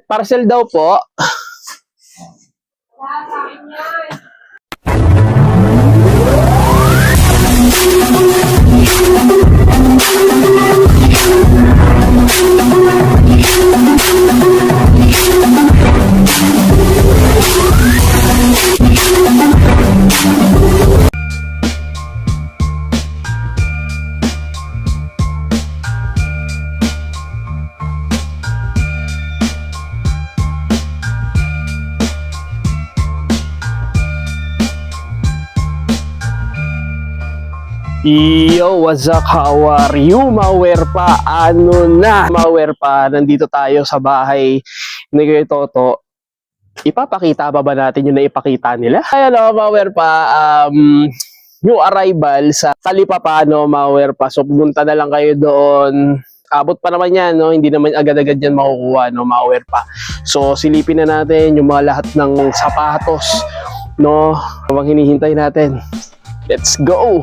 Parcel daw po. Yo, what's up? How are you, Mawerpa? Ano na, Mawerpa? Nandito tayo sa bahay ni Kuya Toto. Ipapakita ba natin yung naipakita nila? Ayan o, Mawerpa, new arrival sa Talipapa, Mawerpa. So, pumunta na lang kayo doon. Abot pa naman yan, no? Hindi naman agad-agad yan makukuha, no, Mawerpa. So, silipin na natin yung mga lahat ng sapatos, no? Habang hinihintay natin. Let's go!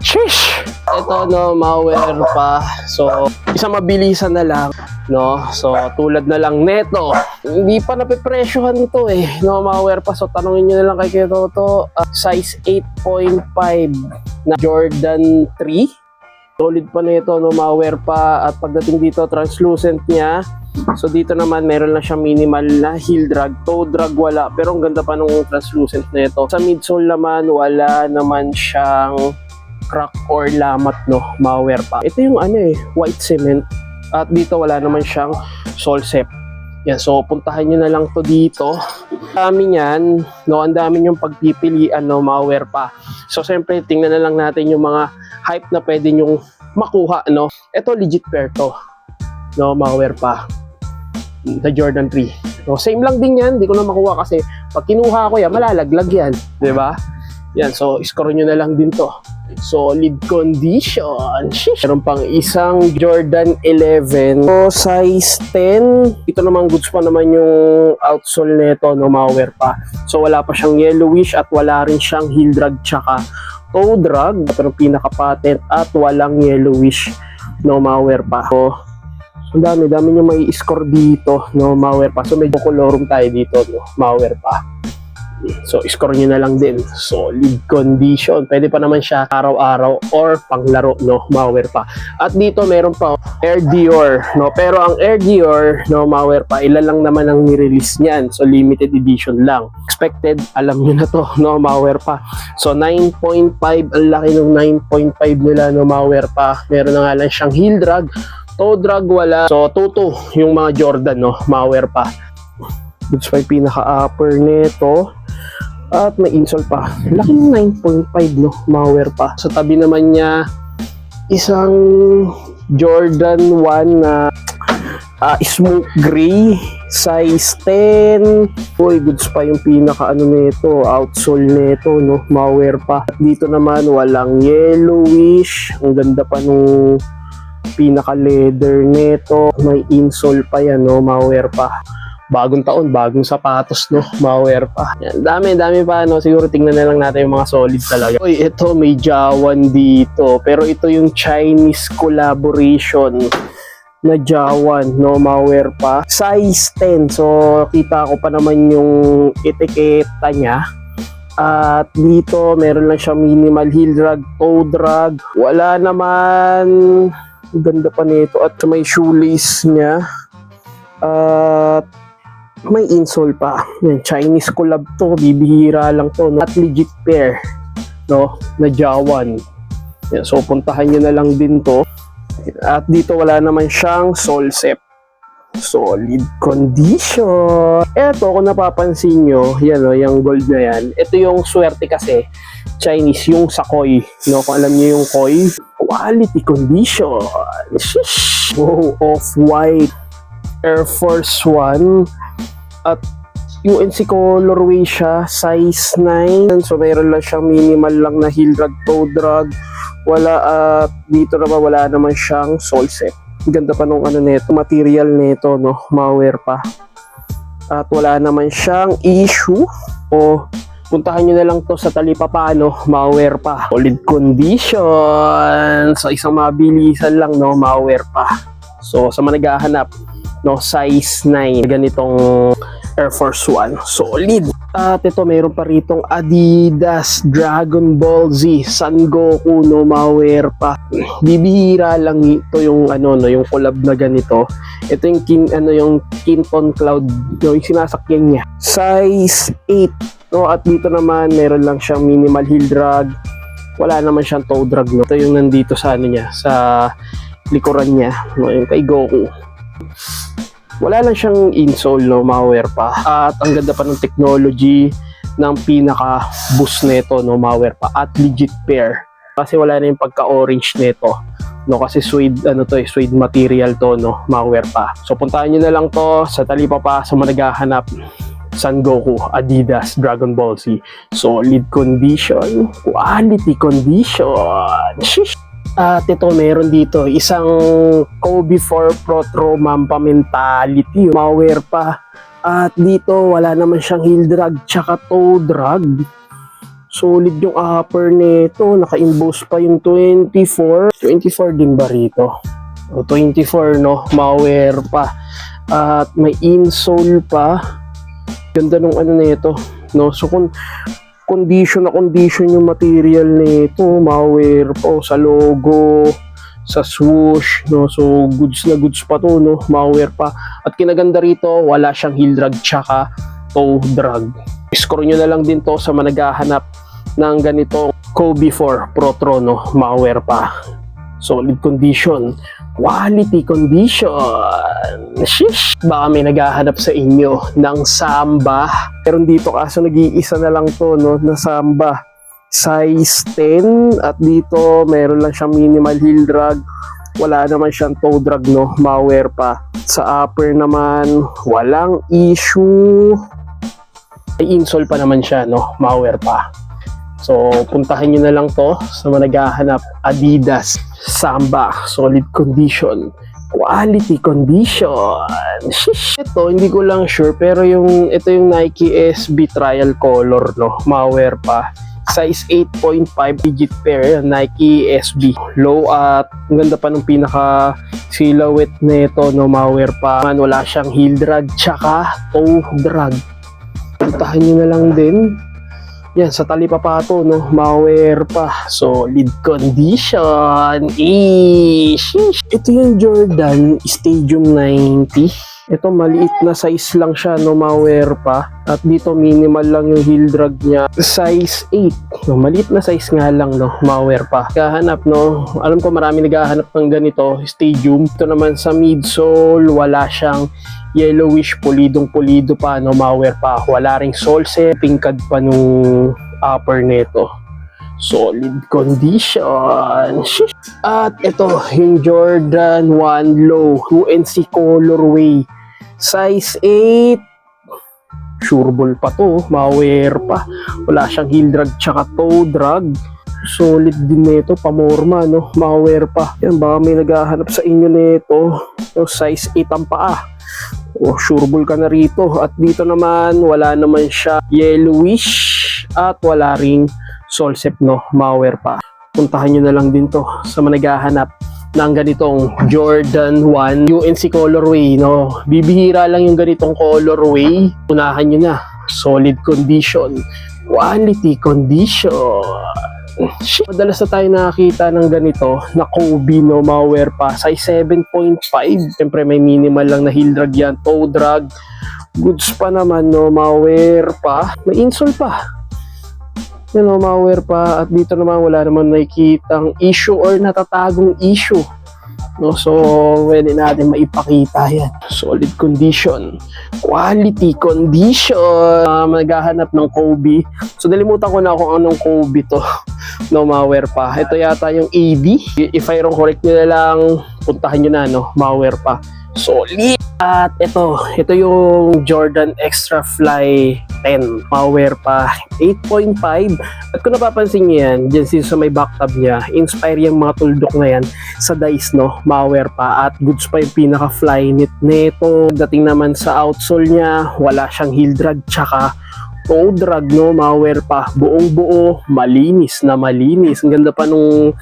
Shish! Ito, no, Mawerpa. So, isang mabilisan na lang, no? So, tulad na lang neto. Hindi pa napipresyohan ito no, Mawerpa. So, tanongin nyo na lang kay Kuya Toto. Size 8.5 na Jordan 3. Solid pa na ito, no, Mawerpa. At pagdating dito, translucent niya. So, dito naman, meron lang siya minimal na heel drag. Toe drag, wala. Pero ang ganda pa nung translucent na ito. Sa midsole naman, wala naman siyang crack or lamat, no, Mawerpa. Ito yung white cement. At dito, wala naman siyang sole sep. Yan, so, puntahan nyo na lang to dito. Dami yan, no, ang dami yung pagpipilian, no, Mawerpa. So, siyempre, tingnan na lang natin yung mga hype na pwede nyong makuha, no. Ito, legit pair to, no, Mawerpa. The Jordan 3. So, same lang din yan. Hindi ko na makuha kasi pag kinuha ko yan, malalaglag yan. Diba? Yan. So, score nyo na lang din to. Solid condition. Sheesh. Meron pang isang Jordan 11. So, size 10. Ito naman, goods pa naman yung outsole nito, no, Mawerpa. So, wala pa siyang yellowish at wala rin siyang heel drag tsaka toe drag. Pero pinaka-patent at walang yellowish, no, Mawerpa. So, ang dami nyo may score dito, no, Mawerpa. So, medyo colorum tayo dito, no, Mawerpa. So, score nyo na lang din. Solid condition. Pwede pa naman siya araw-araw or panglaro, no, Mawerpa. At dito, meron pa Air Dior, no. Pero ang Air Dior, no, Mawerpa, ilan lang naman ang nirelease niyan. So, limited edition lang. Expected, alam nyo na to, no, Mawerpa. So, 9.5, ang laki ng 9.5 nila, no, Mawerpa. Meron na nga lang siyang heel drag. Toe drag, wala. So, tutu yung mga Jordan, no, Mawerpa. Goods pa yung pinaka-upper nito. At may insole pa. Laki ng 9.5, no, Mawerpa. Sa tabi naman niya, isang Jordan 1 na smoke gray. Size 10. Uy, goods pa yung pinaka-ano nito, outsole nito, no, Mawerpa. At dito naman, walang yellowish. Ang ganda pa nung pinaka-leather nito. May insole pa yan, no, Mawerpa. Bagong taon, bagong sapatos, no, Mawerpa. Yan, dami pa, no. Siguro tingnan na lang natin yung mga solid talaga. Uy, ito may Jawan dito. Pero ito yung Chinese collaboration na Jawan, no, Mawerpa. Size 10. So, kita ko pa naman yung etiketa niya. At dito, meron lang siya minimal heel drag, toe drag. Wala naman. Ganda pa nito. At may shoelace niya. At may insole pa. Yan, Chinese collab to. Bibihira lang to, no? At legit pair, no, na Jawan. Yan, so, puntahan nyo na lang din to. At dito wala naman siyang sole sep. Solid condition. Eto, kung napapansin nyo, yan, no, yung gold na yan. Ito yung swerte kasi. Chinese, yung sa koi. No, kung alam nyo yung koi. Quality condition. Shish. Wow, off-white. Air Force 1. At UNC colorway siya. Size 9. So, mayroon lang siyang minimal lang na heel drag, toe drag. Wala, at dito naman wala naman siyang sole sep. Ganda pa nung nito, material nito, no, Mawerpa. At wala naman siyang issue. O, puntahan nyo na lang to sa Talipapa, no, Mawerpa. Solid condition. So, isang mabilisan lang, no, Mawerpa. So, sa mga naghahanap no, size 9, ganitong Air Force One. Solid. At ito, mayroon pa ritong Adidas Dragon Ball Z Son Goku, no, mga pa. Bibihira lang ito yung no, yung collab na ganito. Ito yung yung Kinton Cloud, no, yung sinasakyan niya. Size 8, no, at dito naman meron lang siyang minimal heel drag. Wala naman siyang toe drag, no. Ito yung nandito sa niya, sa likuran niya, no, yung kay Goku. Wala lang siyang insole, no, malware pa. At ang ganda pa ng technology ng pinaka-boost nito, no, malware pa. At legit pair. Kasi wala na yung pagka-orange nito, no, kasi suede, suede material to, no, malware pa. So puntahan nyo na lang to sa Talipapa sa mga naghahanap. Son Goku, Adidas, Dragon Ball Z. Solid condition, quality condition. Shish! At ito, meron dito isang Kobe 4 Pro Mamba mentality, malware pa. At dito wala naman siyang heel drag tsaka toe drag. Solid yung upper nito, naka-emboss pa yung 24 din ba rito? O 24, no, malware pa. At may insole pa. Ganda nung nito, no. So condition yung material nito, malware po sa logo, sa swoosh, no. So goods na goods pa to, no, malware pa. At kinaganda rito, wala siyang heel drag tsaka toe drag. Score nyo na lang din to sa managhahanap ng ganitong Kobe 4 Pro Tro, no, malware pa. Solid condition, quality condition. Shish! Baka may naghahanap sa inyo ng Samba. Pero dito kaso nag-iisa na lang to, no, na Samba. Size 10. At dito meron lang siyang minimal heel drag. Wala naman siyang toe drag, no, malware pa. Sa upper naman, walang issue. May insole pa naman siya, no, malware pa. So, puntahan nyo na lang to sa mga naghahanap. Adidas Samba, solid condition, quality condition. Shish! Ito, hindi ko lang sure, pero ito yung Nike SB Trial Color, no, malware pa. Size 8.5 digit pair, Nike SB. Low at ang ganda pa ng pinaka silhouette nito, no, malware pa. Wala siyang heel drag tsaka toe drag. Puntahan nyo na lang din. Yan, sa Talipapa to, no, malware pa. Solid condition. Sheesh. Ito yung Jordan Stadium 90. Ito, maliit na size lang siya, no, malware pa. At dito, minimal lang yung heel drag niya. Size 8. No, maliit na size nga lang, no, malware pa. Kahanap, no, alam ko marami naghahanap ng ganito, Stadium. Ito naman sa midsole, wala siyang yellowish, pulido pa, no, malware pa. Wala ring sole set, tingkad pa nung upper nito. Solid condition. Shish. At ito, yung Jordan 1 Low UNC colorway. Size 8. Sureball pa to, malware pa. Wala siyang heel drag tsaka toe drag. Solid din nito, pamorma, no, malware pa. Yan, baka may naghahanap sa inyo nito. So, size 8 ang paa. O, sureball ka na rito. At dito naman, wala naman siya yellowish at wala ring solsep, no, malware pa. Puntahan nyo na lang din to sa managhahanap ng ganitong Jordan 1 UNC colorway, no. Bibihira lang yung ganitong colorway. Unahan nyo na. Solid condition, quality condition. Madalas na tayo nakakita ng ganito na Kobe, no, malware pa. Size 7.5. Siyempre may minimal lang na heel drag yan, toe drag. Goods pa naman, no, malware pa. May insole pa. Yan, no, malware pa. At dito naman wala naman nakikitang issue or natatagong issue, no. So pwede natin maipakita yan. Solid condition, quality condition. Maghahanap ng Kobe. So nalimutan ko na kung anong Kobe to, no, malware pa. Ito yata yung AD. If I wrong, correct nyo na lang. Puntahan nyo na, no, malware pa. Solid. At ito yung Jordan Extra Fly 10, malware pa, 8.5. At kung napapansin nyo yan, dyan sa may backtub niya, inspire yung mga tuldok na yan sa dice, no, malware pa. At goods pa yung pinaka fly knit nito. Dating naman sa outsole niya, wala siyang heel drag tsaka toe drag, no, malware pa. Buong buo, malinis na malinis. Ang ganda pa nung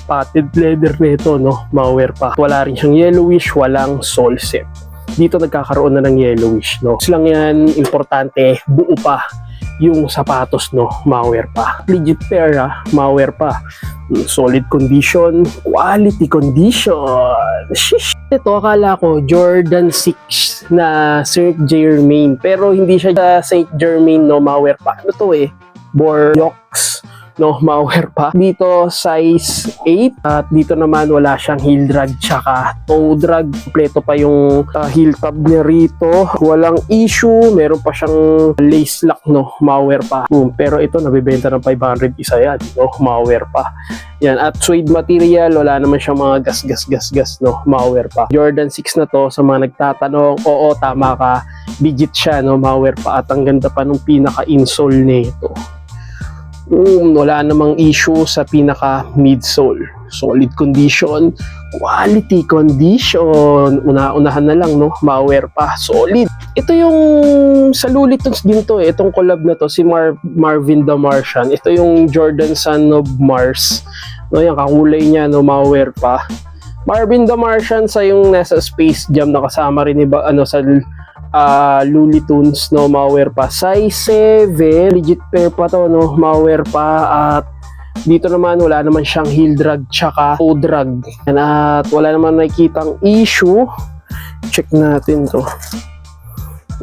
padded leather nito, no, malware pa. Wala rin siyang yellowish, walang sole set. dito nagkakaroon na ng yellowish, no? Lang yan, importante, buo pa yung sapatos, no, malware pa. Legit pair, malware pa. Solid condition, quality condition. Shish! Ito, akala ko Jordan 6 na Saint Germain, pero hindi siya Saint Germain, no, malware pa. Ano to Bordeaux, no, malware pa. Dito size 8 at dito naman wala siyang heel drag tsaka toe drag. Kompleto pa yung heel tab niya rito. Walang issue. Meron pa siyang lace lock, no, malware pa. Pero ito nabibenta ng 500 isa yan, no, malware pa. Yan, at suede material, wala naman siyang mga gas, no, malware pa. Jordan 6 na to, sa mga nagtatanong, oo, tama ka, digit siya, no, malware pa. At ang ganda pa nung pinaka-insole nito. Wala namang issue sa pinaka midsole. Solid condition, quality condition. Unahan na lang, no, malware pa, solid. Ito yung sa Lulitons din to, itong collab na to, si Marvin the Martian. Ito yung Jordan Son of Mars, no, yung kakulay niya, no, malware pa. Marvin the Martian sa yung nasa Space Jam na kasama rin iba, ano, sa Lulitons, no, malware pa. Size 7, legit pair pa to, no, malware pa. At dito naman wala naman siyang heel drag tsaka toe drag. At wala naman nakikitang issue. Check natin to.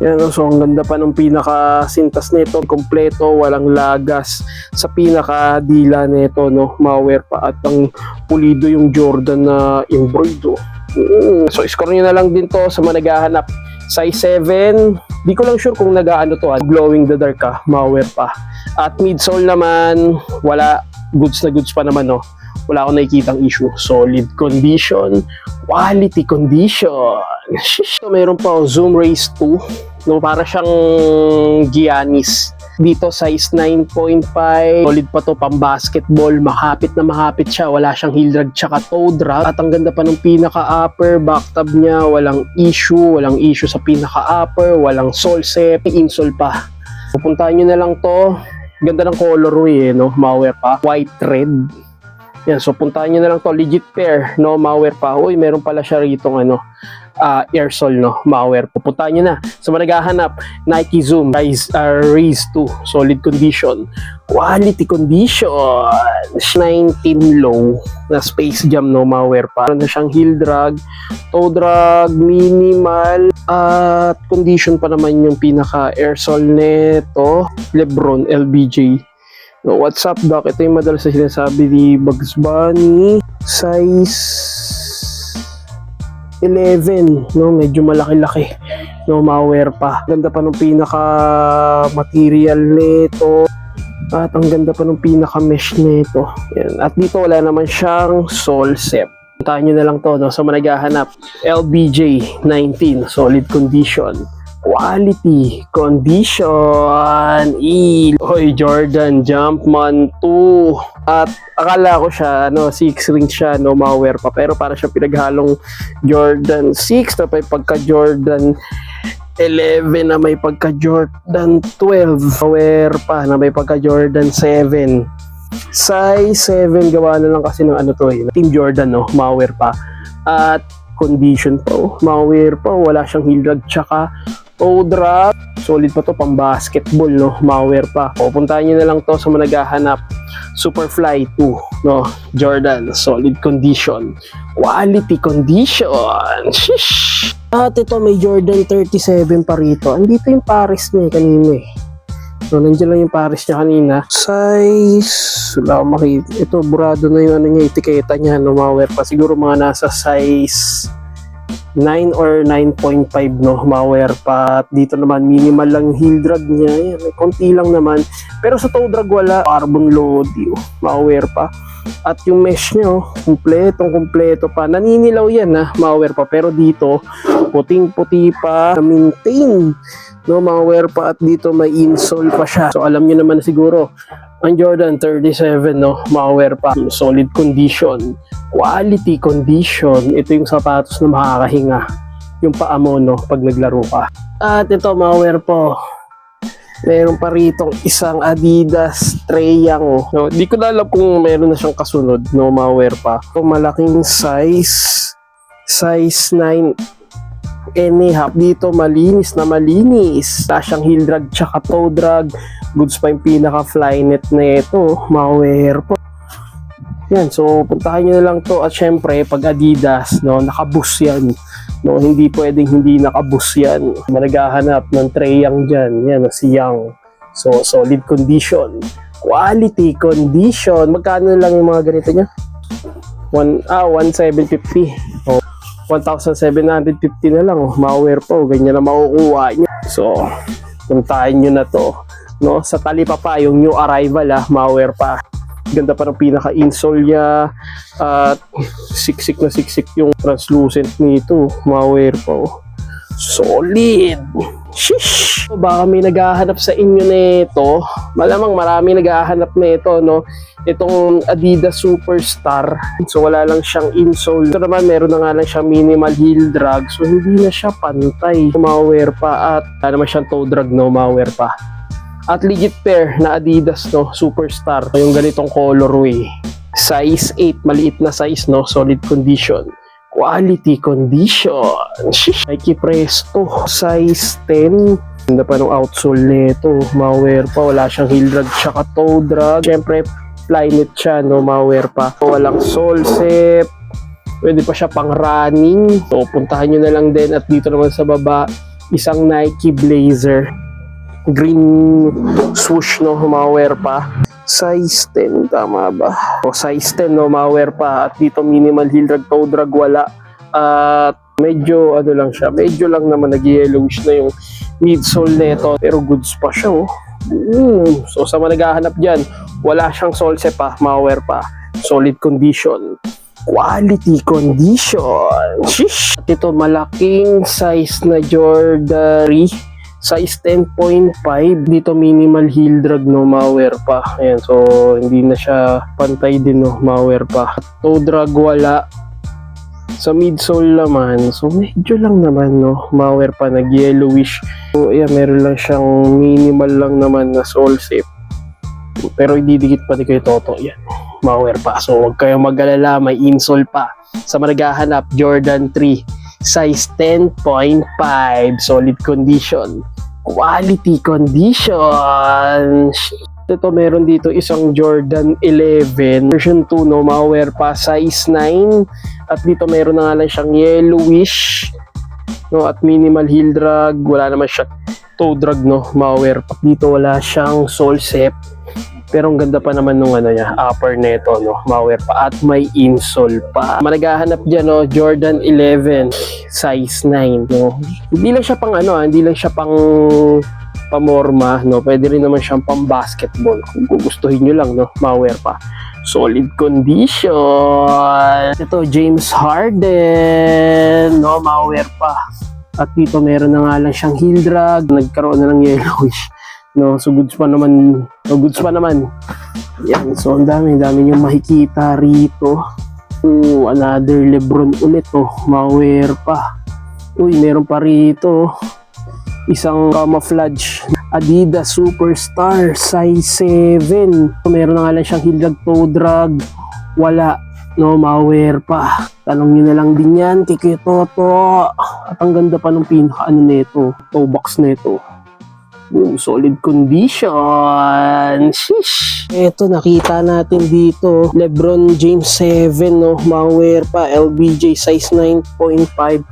Yan, so ang ganda pa ng pinaka sintas nito, kompleto, walang lagas sa pinaka dila nito, no, malware pa. At ang pulido yung Jordan na embroidery. So score nyo na lang din to sa mga naghahanap. Size 7, di ko lang sure kung nag-ano to, glowing the dark ka, malware pa. At midsole naman, wala, goods na goods pa naman, no. Wala akong nakikitang issue. Solid condition, quality condition. So, meron pa Zoom Race 2, no, para siyang Giannis. Dito size 9.5, solid pa to, pang basketball, mahapit na mahapit siya, wala siyang heel drag tsaka toe drag. At ang ganda pa ng pinaka upper, back tab niya, walang issue sa pinaka upper, walang sole set, insole pa. Pupuntahan nyo na lang to, ganda ng colorway, no, malware pa, white red. Yan, so puntahan nyo na lang to, legit pair, no, malware pa. Uy, meron pala siya rito air sole, no, malware. Pupuntahan nyo na sa mga naghahanap, Nike Zoom Race 2, solid condition, quality condition, 19 low na Space Jam, no, malware pa. Meron na siyang heel drag, toe drag, minimal, at condition pa naman yung pinaka air sole neto, Lebron LBJ. No, what's up, Doc? Ito yung madalas na sinasabi ni Bugs Bunny. Size 11, no, medyo malaki-laki, no, malware pa. Ganda pa ng pinaka material nito. At ang ganda pa ng pinaka mesh nito. Yan. At dito wala naman siyang sole set. Puntahan nyo na lang to, no, sa mga naghahanap. LBJ 19, solid condition, quality condition. Hoy, Jordan Jumpman 2. At akala ko siya, 6 ring siya, no, malware pa. Pero para siya pinaghalong Jordan 6 na may pagka Jordan 11 na may pagka Jordan 12. Malware pa na may pagka Jordan 7. Size 7, gawa na lang kasi ng Team Jordan, no, malware pa. At condition pa, malware pa, wala siyang heel drag tsaka toe drag. Solid pa to, pang basketball, no, malware pa. Pupuntahan nyo na lang to sa mga naghahanap. Superfly 2, no, Jordan, solid condition, quality condition. Shish! At ito may Jordan 37 pa rito. Andito yung Paris niya kanina eh. So, nandiyan lang yung Paris niya kanina. Size, wala akong makita. Ito, burado na yung etiketa niya, no, malware pa. Siguro mga nasa size 9 or 9.5, no, malware pa. At dito naman minimal lang heel drag niya. Yan, may konti lang naman. Pero sa toe drag wala, carbon lodi, malware pa. At yung mesh niya, kumpleto pa. Naninilaw yan, malware pa. Pero dito, puting-puti pa, maintain, no, malware pa. At dito may insole pa siya. So alam niyo naman siguro, ang Jordan 37, no, malware pa. Solid condition, quality condition. Ito yung sapatos na makakahinga yung paa mo, no, pag naglaro ka. At ito, malware po. Meron pa rito isang Adidas Treyang, no. Di ko na alam kung meron na siyang kasunod, no, malware pa. Ito, malaking size 9. Any half dito, malinis na malinis. Wala siyang heel drag tsaka toe drag. Goods pa yung pinaka flynet na ito, mga po. Yan, so puntahan nyo na lang to. At syempre, pag Adidas, no, nakabus yan. No, hindi pwedeng hindi nakabus yan. Managahanap ng Trae Young dyan. Yan, si Young. So, solid condition. Quality condition. Magkano lang yung mga ganito niya? 1,750. Oh, 1,750 na lang. Oh, malware po. Ganyan na makukuha niya. So, puntahan nyo na to. No, sa talipapa, yung new arrival, malware pa. Ganda pa ng pinaka-insole niya. At siksik na siksik yung translucent nito. Malware po. Solid! Shish! Baka may naghahanap sa inyo nito. Malamang marami naghahanap na ito, no? Itong Adidas Superstar. So wala lang siyang insole. Ito naman meron na nga lang siyang minimal heel drag. So hindi na siya pantay. Malware pa at wala naman siyang toe drag, no? Malware pa. At legit pair na Adidas, no? Superstar. Yung ganitong colorway. Size 8. Maliit na size, no? Solid condition. Quality condition. Shish. Nike Presto. Size 10. Ganda pa ng outsole nito. Malware pa. Wala siyang heel drag tsaka toe drag. Siyempre, Flyknit siya, no? Malware pa. Walang sole sep. Pwede pa siya pang running. So, puntahan nyo na lang din. At dito naman sa baba, isang Nike Blazer. Green swoosh, no? Malware pa. Size 10, tama ba? O, size 10, no? Malware pa. At dito minimal heel drag, toe drag, wala. At medyo, ano lang siya, medyo lang naman nag-yellowish na yung midsole nito. Pero goods pa siya, oh. So, sa mga naghahanap dyan, wala siyang sole set pa, malware pa. Solid condition. Quality condition. Shish! At ito, malaking size na Jordan 3. Size 10.5. Dito minimal heel drag, no? Malware pa. Ayan, so hindi na siya pantay din, no? Malware pa. Toe drag wala. Sa midsole naman, so medyo lang naman, no? Malware pa, nag-yellowish. So ayan, meron lang siyang minimal lang naman na sole shape. Pero ididikit pa di kayo toto. Yan, malware pa. So huwag kayong mag-alala, may insole pa. Sa maragahanap, Jordan 3. Size 10.5, solid condition, quality condition. Ito meron dito isang Jordan 11 version 2, no? Malware pa, size 9. At dito meron na nga lang siyang yellowish, no? At minimal heel drag, wala naman siya toe drag, no? Malware pa. Dito wala siyang sole set. Pero ang ganda pa naman nung ano niya, upper neto, no? Malware pa. At may insole pa. Managahanap dyan, no? Jordan 11, size 9, no? Hindi lang siya pang ano, hindi lang siya pang pamorma, no? Pwede rin naman siyang pang basketball. Kung gugustuhin nyo lang, no? Malware pa. Solid condition. Ito, James Harden, no? Malware pa. At dito meron na nga lang siyang heel drag. Nagkaroon na ng yellowish. No, so goods pa naman. Yan, so ang dami yung makikita rito. Another Lebron ulit, oh. Malware pa. Uy, meron pa rito. Isang camouflage Adidas Superstar size 7. Meron na nga lang siyang heel drag, toe drag. Wala, no? Malware pa. Tanong nyo na lang din yan, kay Toto. At ang ganda pa ng pinaka ano nito, toe box nito. Solid condition. Shish! Ito, nakita natin dito. Lebron James 7, no? Malware pa. LBJ size 9.5.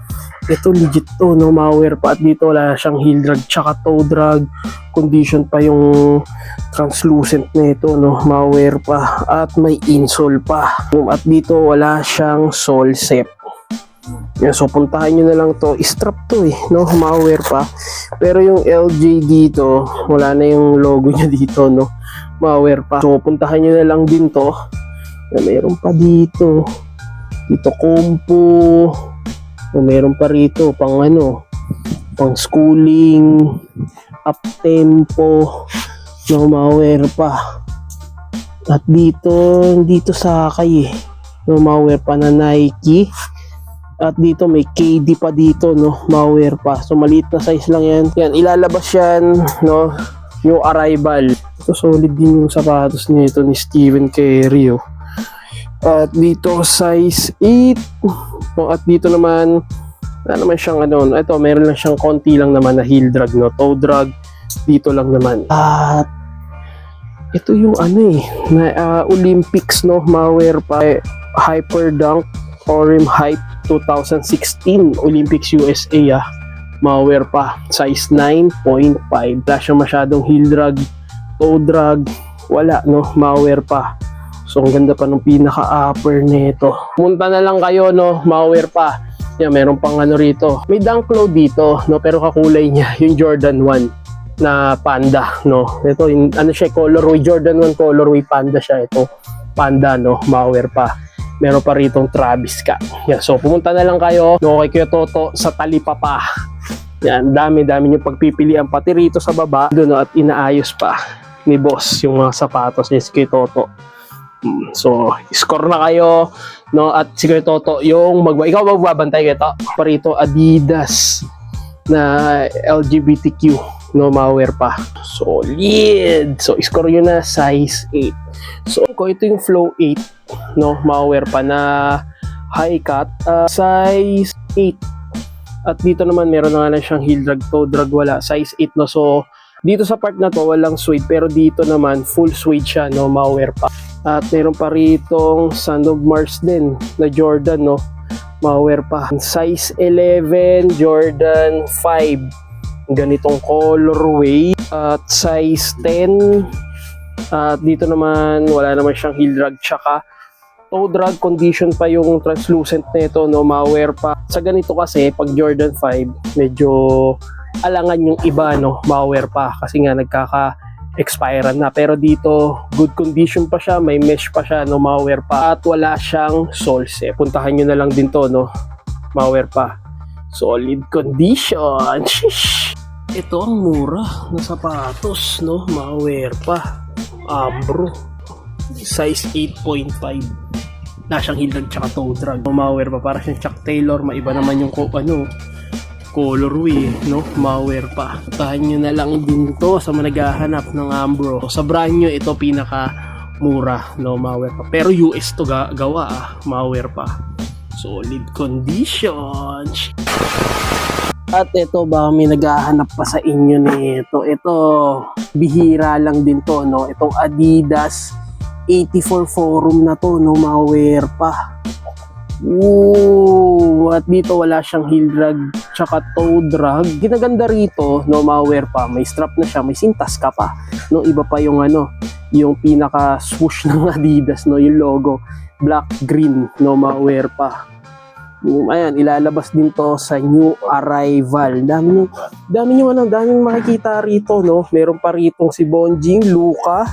Ito, legit to, no? Malware pa. At dito, wala siyang heel drag tsaka toe drag. Condition pa yung translucent nito, no? Malware pa. At may insole pa. At dito, wala siyang sole set. Yan, so puntahan nyo na lang to. Strap to, no? Malware pa. Pero yung LJ dito, wala na yung logo niya dito, no? Malware pa. So puntahan nyo na lang din to. Yan, mayroon pa dito. Dito compo. Mayroon pa rito pang ano, pang schooling, up tempo, no? Malware pa. At dito Sakay, no? Malware pa na Nike. At dito may KD pa dito, no? Malware pa. So maliit na size lang yan. Yan, ilalabas yan, no? New arrival. Ito, solid din yung sapatos nito ni Stephen Curry, oh. At dito size 8. At dito naman Wala naman siyang ano, ito meron lang siyang konti lang naman na heel drag, no, toe drag dito lang naman. At ito yung ano na Olympics, no, malware pa, Hyperdunk Orim Hype 2016 Olympics USA, malware pa, size 9.5. Wala siyang masyadong heel drag, toe drag, wala, no, malware pa. So ang ganda pa ng pinaka-upper nito. Punta na lang kayo, no, malware pa. Yeah, meron pang ano rito. May Dunk Low dito, no, pero kakulay niya yung Jordan 1 na panda, no. Ito ano siya, colorway Jordan 1 colorway panda siya. Ito panda, no, malware pa. Meron pa ritong Travis Scott. Yeah, so pumunta na lang kayo, no, kay Kuya Toto sa Talipapa. Yan, dami niyo pagpipilian pati rito sa baba doon, no, at inaayos pa ni boss yung mga sapatos ni Kuya Toto. So score na kayo, no, at si Kuya Toto yung ikaw magbabantay kito parito Adidas na LGBTQ, no, malware pa. Solid. So score yun na size 8. So ko ito yung Flow 8, no, malware pa na high cut, size 8. At dito naman meron na nga lang siyang heel drag, toe drag, wala, size 8, no. So dito sa part na to walang suede, pero dito naman full suede siya, no, malware pa. At meron pa ritong Son of Mars din na Jordan, no, malware pa, size 11 Jordan 5, ganitong colorway, at size 10. At dito naman wala naman siyang heel drag, tsaka toe drag, condition pa yung translucent nito, no, malware pa. Sa ganito kasi pag Jordan 5 medyo alangan yung iba, no, malware pa kasi nga nagkaka-expire na, pero dito good condition pa siya, may mesh pa siya, no, malware pa, at wala siyang soles. Puntahan nyo na lang din to, no, malware pa, solid condition. Shish! Ito ang mura na sapatos, no, malware pa, Ambro, size 8.5. Wala siyang heel drag tsaka toe drag, no, malware pa, para siyang Chuck Taylor. Maiba naman yung colorway, no, malware pa. Puntahan nyo na lang din to sa mga naghahanap ng Ambro. Sa brand nyo ito pinaka mura, no, malware pa, pero US to gawa, malware pa, solid condition. At ito ba, may naghahanap pa sa inyo nito. Ito bihira lang din to, no, itong Adidas 84 Forum na to, no, malware pa. Ooh, at dito wala siyang heel drag tsaka toe drag. Ginaganda rito, no, malware pa, may strap na siya, may sintas ka pa, no, iba pa yung ano, yung pinaka swoosh ng Adidas, no, yung logo black green, no, malware pa. Ayan, ilalabas din to sa new arrival. Daming makikita rito, no. Meron pa ritong si Bonjing Luka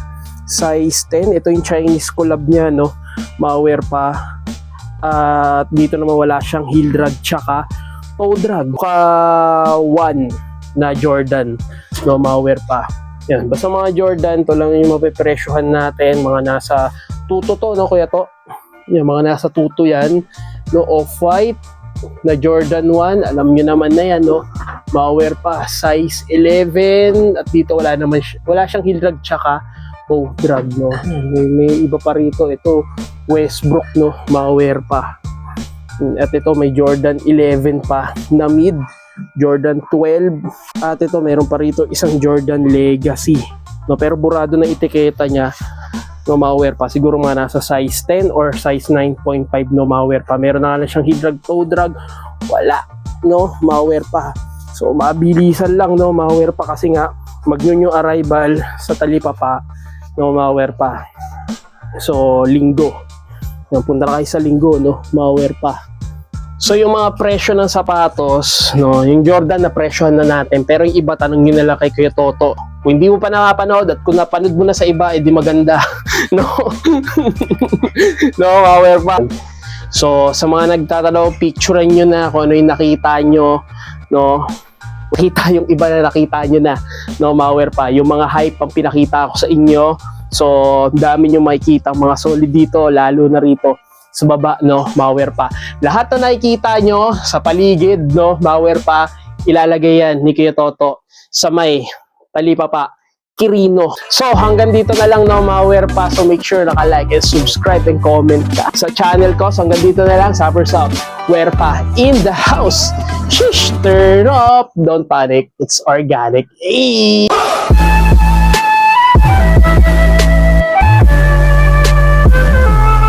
size 10. Ito yung Chinese collab niya, no, malware pa. At dito naman wala siyang heel drag tsaka toe drag. Luka 1 na Jordan, no, malware pa. Yan, basta mga Jordan, to lang yung mapipresyohan natin. Mga nasa tuto to, no, kuya to. Yan, mga nasa tuto yan, no, off-white na Jordan 1, alam nyo naman na yan, no, malware pa, size 11. At dito wala siyang heel drag tsaka toe drag, no. May iba pa rito, ito Westbrook, no, malware pa. At ito may Jordan 11 pa na mid, Jordan 12. At ito meron pa rito isang Jordan Legacy, no, pero burado na etiketa niya, no, malware pa. Siguro mga nasa size 10 or size 9.5, no, malware pa. Meron na nga siyang heel drag, toe drag, wala, no, malware pa. So mabilisan lang, no, malware pa, kasi nga mag-new arrival sa Talipapa, no, malware pa. So linggo, punta na kayo sa linggo, no, malware pa. So yung mga presyo ng sapatos, no, yung Jordan na presyohan na natin, pero yung iba tanongin nila kay Kuya Toto. Kung hindi mo pa nakapanood at kung napanood mo na sa iba, edi maganda. No, no, malware pa. So sa mga nagtatanong, picturean nyo na kung ano yung nakita nyo, no. Kita yung iba na nakita nyo na, no, malware pa. Yung mga hype ang pinakita ko sa inyo. So dami nyo makikita mga solid dito, lalo na rito sa baba, no, malware pa. Lahat na nakikita nyo sa paligid, no, malware pa, ilalagay yan ni Kuya Toto sa may Talipapa Kirino. So, hanggang dito na lang, no, mga pa. So, make sure naka-like and subscribe and comment ka sa channel ko. So, hanggang dito na lang, Sappers out. Werpa in the house. Shish, turn up. Don't panic. It's organic. Hey!